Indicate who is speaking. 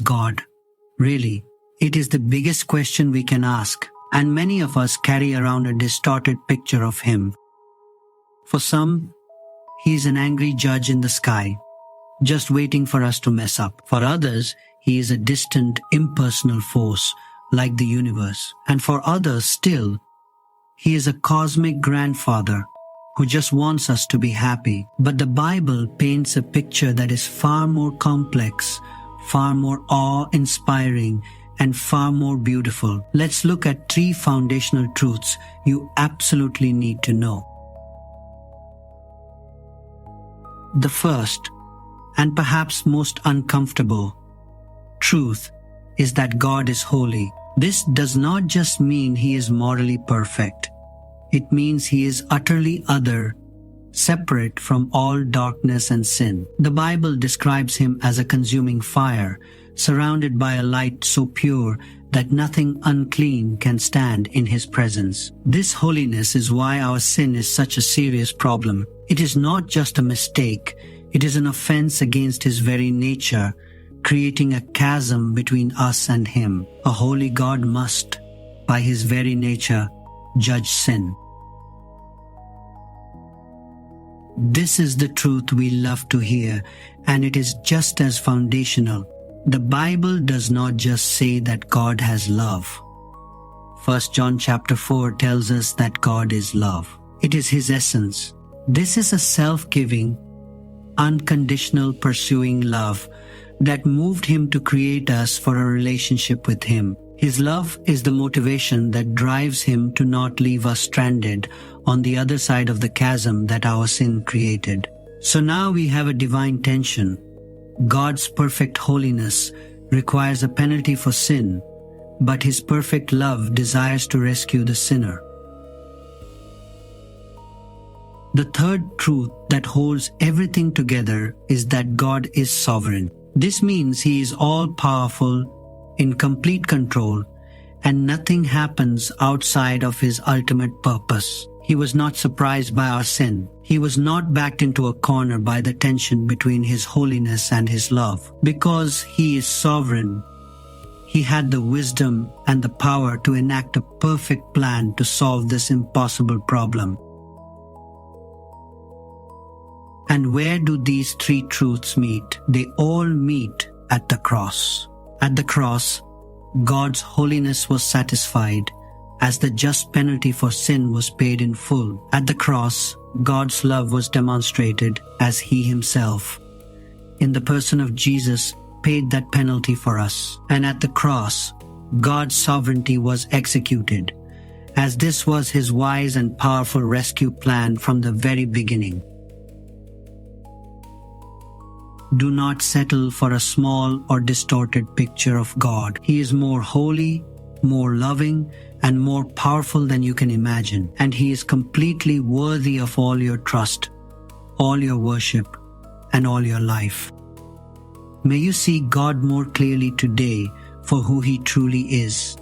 Speaker 1: God? Really, it is the biggest question we can ask, and many of us carry around a distorted picture of Him. For some, He is an angry judge in the sky, just waiting for us to mess up. For others, He is a distant, impersonal force, like the universe. And for others still, He is a cosmic grandfather who just wants us to be happy. But the Bible paints a picture that is far more complex, far more awe-inspiring, and far more beautiful. Let's look at 3 foundational truths you absolutely need to know. The first, and perhaps most uncomfortable, truth is that God is holy. This does not just mean He is morally perfect. It means He is utterly other, separate from all darkness and sin. The Bible describes Him as a consuming fire, surrounded by a light so pure that nothing unclean can stand in His presence. This holiness is why our sin is such a serious problem. It is not just a mistake, it is an offense against His very nature, creating a chasm between us and Him. A holy God must, by His very nature, judge sin. This is the truth we love to hear, and it is just as foundational. The Bible does not just say that God has love. 1 John chapter 4 tells us that God is love. It is His essence. This is a self-giving, unconditional pursuing love that moved Him to create us for a relationship with Him. His love is the motivation that drives Him to not leave us stranded on the other side of the chasm that our sin created. So now we have a divine tension. God's perfect holiness requires a penalty for sin, but His perfect love desires to rescue the sinner. The third truth that holds everything together is that God is sovereign. This means He is all-powerful, in complete control, and nothing happens outside of His ultimate purpose. He was not surprised by our sin. He was not backed into a corner by the tension between His holiness and His love. Because He is sovereign, He had the wisdom and the power to enact a perfect plan to solve this impossible problem. And where do these 3 truths meet? They all meet at the cross. At the cross, God's holiness was satisfied as the just penalty for sin was paid in full. At the cross, God's love was demonstrated as He Himself, in the person of Jesus, paid that penalty for us. And at the cross, God's sovereignty was executed, as this was His wise and powerful rescue plan from the very beginning. Do not settle for a small or distorted picture of God. He is more holy, more loving, and more powerful than you can imagine. And He is completely worthy of all your trust, all your worship, and all your life. May you see God more clearly today for who He truly is.